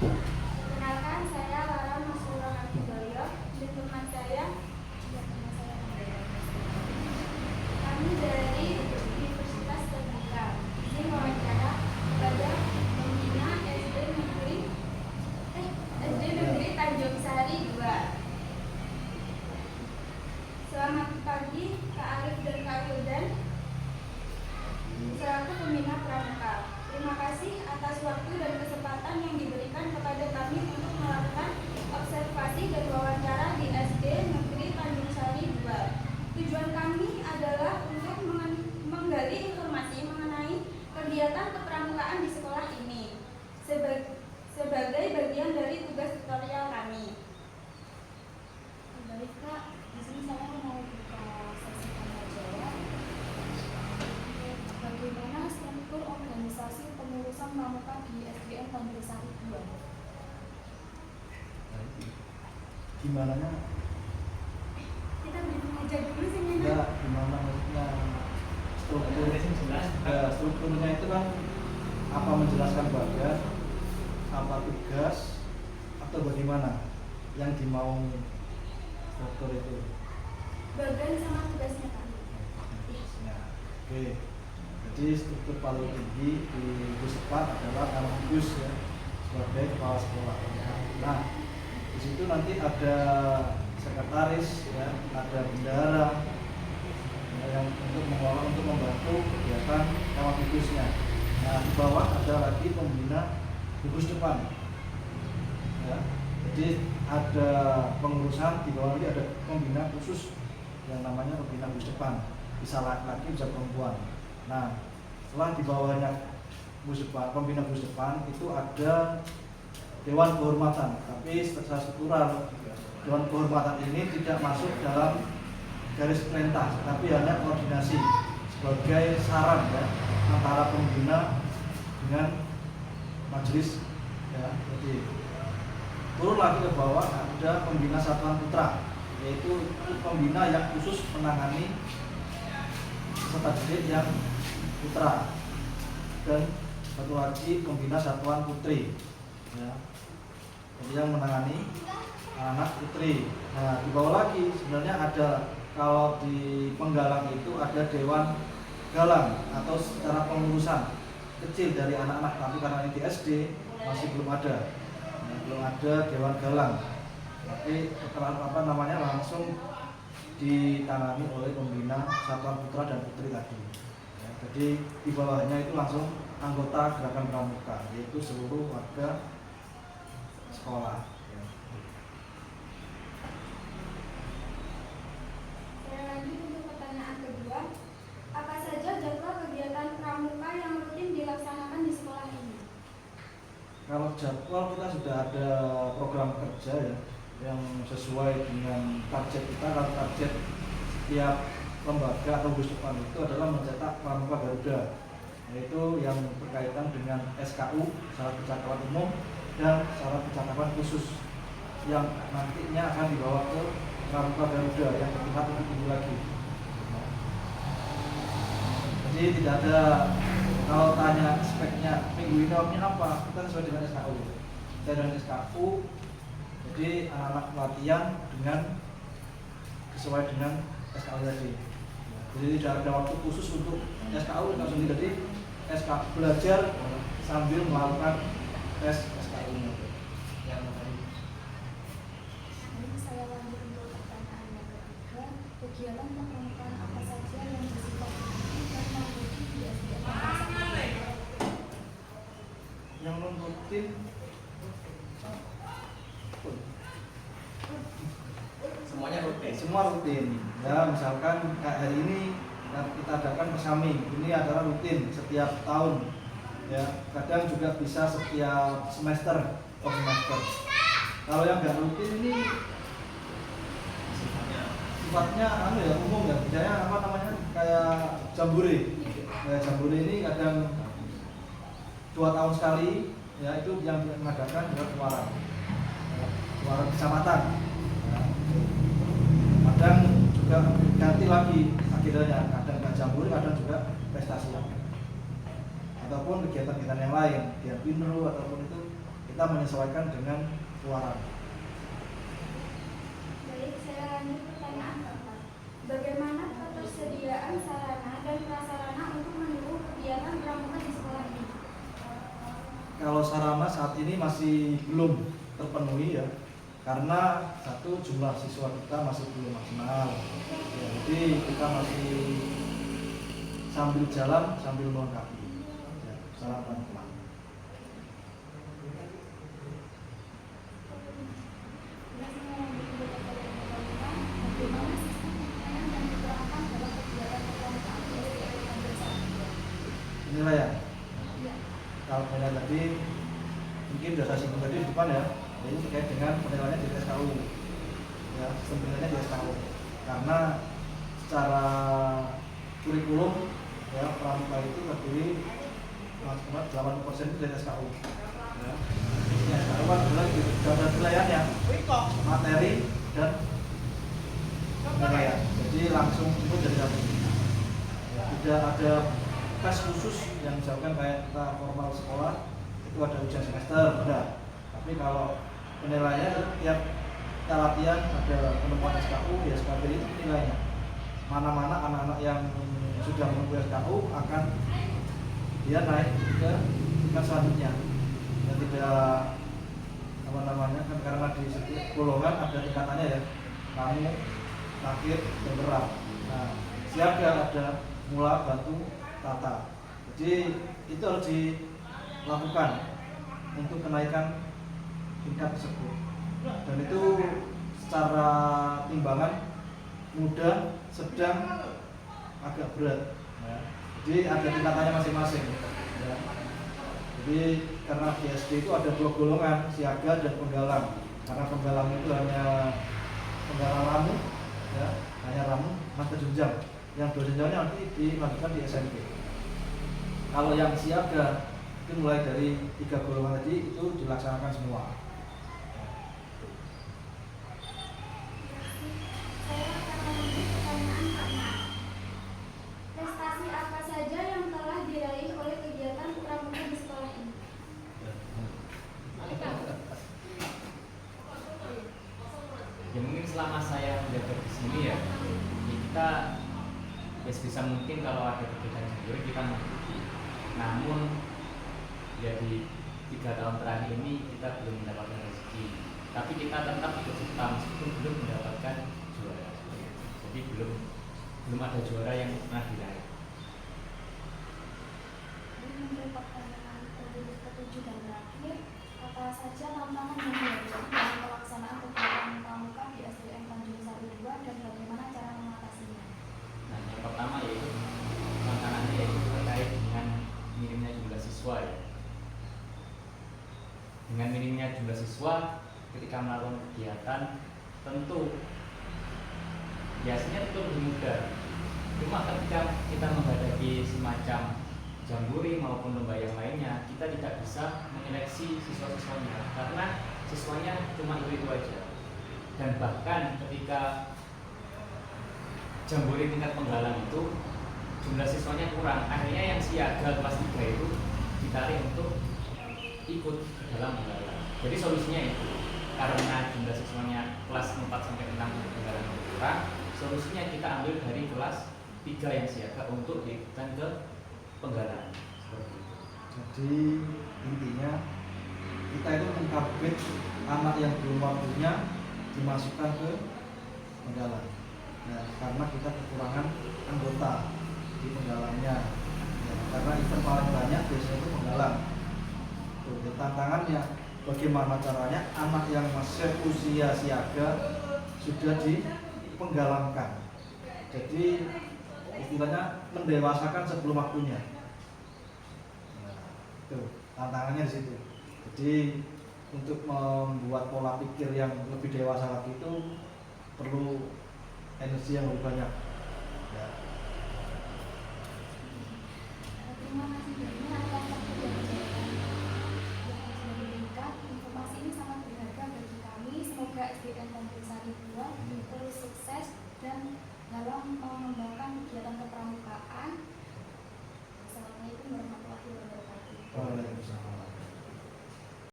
Perkenalkan, saya Lara Masrura Akidoyo dan teman saya. Kami dari Universitas Terbuka. Izin wawancara kepada pembina SD Negeri Tanjung Sari 2. Selamat pagi Kak Arif dan Kak Wildan, selaku pembina Pramuka. Terima kasih atas waktu dan kesempatan yang diberikan kepada kami untuk melakukan observasi dan wawancara di SD Negeri Tanjung Sari 2. Tujuan kami adalah untuk menggali informasi mengenai kegiatan kepramukaan di sekolah ini sebagai bagian dari tugas tutorial kami. Baik Kak, di sini saya mau buka sesi tanya jawab. Bagaimana struktur organisasi pengurusan pramuka di SDN Tanjung Sari 2? Gimana nya? Kita briefing aja dulu sih. Ya, gimana maksudnya strukturnya itu kan apa, menjelaskan bagian, apa tugas, atau bagaimana yang dimau struktur itu? Bagian sama tugasnya Kak. Ya, oke. Jadi struktur paling tinggi di Pusat adalah Gus ya, sebagai kepala sekolah. Nah, di situ nanti ada sekretaris ya, ada bendahara ya, yang untuk mengelola, untuk membantu kegiatan Gusnya. Nah, di bawah ada lagi pembina gugus depan ya. Jadi ada pengurusan, di bawah lagi ada pembina khusus yang namanya pembina gugus depan, bisa laki-laki bisa perempuan. Nah, setelah di bawahnya pembina gugus depan itu ada Dewan Kehormatan, tapi secara struktural Dewan Kehormatan ini tidak masuk dalam garis perintah, tapi hanya koordinasi sebagai saran ya, antara pembina dengan majelis ya. Jadi turun lagi ke bawah ada pembina Satuan Putra, yaitu pembina yang khusus menangani peserta didik yang putra, dan satu lagi pembina Satuan Putri ya, jadi yang menangani anak putri. Nah, di bawah lagi sebenarnya ada, kalau di Penggalang itu ada Dewan Galang atau secara pengurusan kecil dari anak-anak, tapi karena ini di SD masih belum ada ya, belum ada Dewan Galang, tapi setelah langsung ditangani oleh pembina Satuan Putra dan Putri tadi ya. Jadi di bawahnya itu langsung anggota Gerakan Pramuka, yaitu seluruh warga sekolah ya. Saya lanjut untuk pertanyaan kedua. Apa saja jadwal kegiatan pramuka yang rutin dilaksanakan di sekolah ini? Kalau jadwal kita sudah ada program kerja ya, yang sesuai dengan target kita. Kalau target setiap lembaga atau gugus depan itu adalah mencetak pramuka Garuda, yaitu yang berkaitan dengan SKU, syarat kecakapan umum, dan syarat kecakapan khusus, yang nantinya akan dibawa ke pramuka Garuda yang bertingkat lebih tinggi lagi. Jadi tidak ada, kalau tanya speknya minggu ini omnya apa, kita sesuai dengan SKU. Kita dengan SKU, jadi anak-anak pelatihan dengan sesuai dengan SKU tadi. Jadi tidak ada waktu khusus untuk SKU, langsung jadi SKU belajar sambil melakukan tes SKU-nya. Ini saya lanjut untuk pertanyaan yang ketiga. Kegiatan kepramukaan apa saja yang bersifat rutin dan non-rutin di SDN Tanjung Sari? Yang non rutin Semuanya rutin. semua rutin ya, misalkan kayak hari ini kita adakan bersami, ini adalah rutin setiap tahun ya, kadang juga bisa setiap semester. Kalau yang nggak rutin ini sifatnya ya, umum ya, misalnya kayak jambore ya, jambore ini kadang 2 tahun sekali ya, itu yang mengadakan juga keluaran kecamatan ya. Kadang juga ganti lagi agendanya, kadang nggak jambore, kadang juga prestasi ataupun kegiatan-kegiatan yang lain, dia pinru ataupun itu kita menyesuaikan dengan keluaran. Baik, saya lanjut pertanyaan keempat. Bagaimana ketersediaan sarana dan prasarana untuk mendukung kegiatan pramuka di sekolah ini? Kalau sarana saat ini masih belum terpenuhi ya, karena satu jumlah siswa kita masih belum maksimal ya, jadi kita masih sambil jalan sambil melengkapi ya, secara pelan-pelan. Bagaimana sistem penilaian yang diterapkan dalam kegiatan kepramukaan di SDN Tanjung Sari 2? Penilaian Iya. kalau penilaian tadi mungkin sudah saya singgung tadi di depan ya, ini terkait dengan penilaiannya di SKU ya, sistem penilaiannya di SKU karena secara kurikulum ya pramuka itu terdiri 80% itu dari SKU ya. Ini SKU kan adalah ada penilaiannya materi dan penilaian, jadi langsung itu dari satu ya, tidak ada tes khusus yang misalkan kayak kita formal sekolah itu ada ujian semester, enggak. Tapi kalau penilaiannya tiap kita latihan ada penemuan SKU ya, SKB itu nilainya mana-mana anak-anak yang sudah menempuh SKU akan dia naik ke tingkat selanjutnya dan tidak apa namanya kan, karena di setiap golongan ada tingkatannya ya, kamu akhir dan berat. Nah, siaga ada mula, batu, tata. Jadi itu harus dilakukan untuk kenaikan tingkat tersebut. Dan itu secara timbangan mudah, sedang, agak berat. Ya. Jadi ada tingkatannya masing-masing. Ya. Jadi karena di SD itu ada dua golongan, siaga dan penggalang. Karena penggalang itu hanya penggalang ramu, ya, hanya ramu, maka jenjang. Yang dua jenjangnya nanti dilanjutkan di SMP. Kalau yang siaga itu mulai dari 3 golongan tadi itu dilaksanakan semua. Saya akan lanjut pertanyaan keenam. Prestasi apa saja yang telah diraih oleh kegiatan pramuka di sekolah ini? Ya mungkin selama saya menjabat di sini ya kita ya sebisa mungkin kalau ada kegiatan jambore kita mengikuti. Namun ya di 3 tahun terakhir ini kita belum mendapatkan rezeki. Tapi kita tetap ikut serta meskipun belum mendapatkan juara. Jadi belum ada juara yang pernah diraih. Untuk pertanyaan ke-7 dan terakhir, apa saja tantangan yang dihadapi dalam pelaksanaan kegiatan pramuka di SDN Tanjung Sari 2 dan bagaimana cara mengatasinya? Nah, yang pertama yaitu tantangannya yaitu terkait dengan minimnya jumlah siswa ya. Dengan minimnya jumlah siswa ketika melakukan kegiatan tentu biasanya itu lebih mudah. Cuma ketika kita menghadapi semacam jambore maupun lomba yang lainnya, kita tidak bisa menyeleksi siswa-siswanya karena siswanya cuma itu aja. Dan bahkan ketika jambore tingkat penggalang itu jumlah siswanya kurang, akhirnya yang siaga kelas 3 itu ditarik untuk ikut ke dalam penggalang. Jadi solusinya itu karena jumlah siswanya kelas 4 sampai 6 penggalang kurang, solusinya kita ambil dari kelas 3 yang siaga untuk diikutkan ke penggalang. Seperti itu. Jadi intinya kita itu mengtarget anak yang belum waktunya dimasukkan ke penggalang. Ya, karena kita kekurangan anggota di penggalangnya. Ya, karena event paling banyak biasanya itu penggalang. Tuh, ya, tantangannya bagaimana caranya anak yang masih usia siaga sudah dipenggalangkan. Jadi istilahnya mendewasakan sebelum waktunya. Nah, itu tantangannya di situ. Jadi untuk membuat pola pikir yang lebih dewasa lagi itu perlu energi yang lebih banyak. Ya.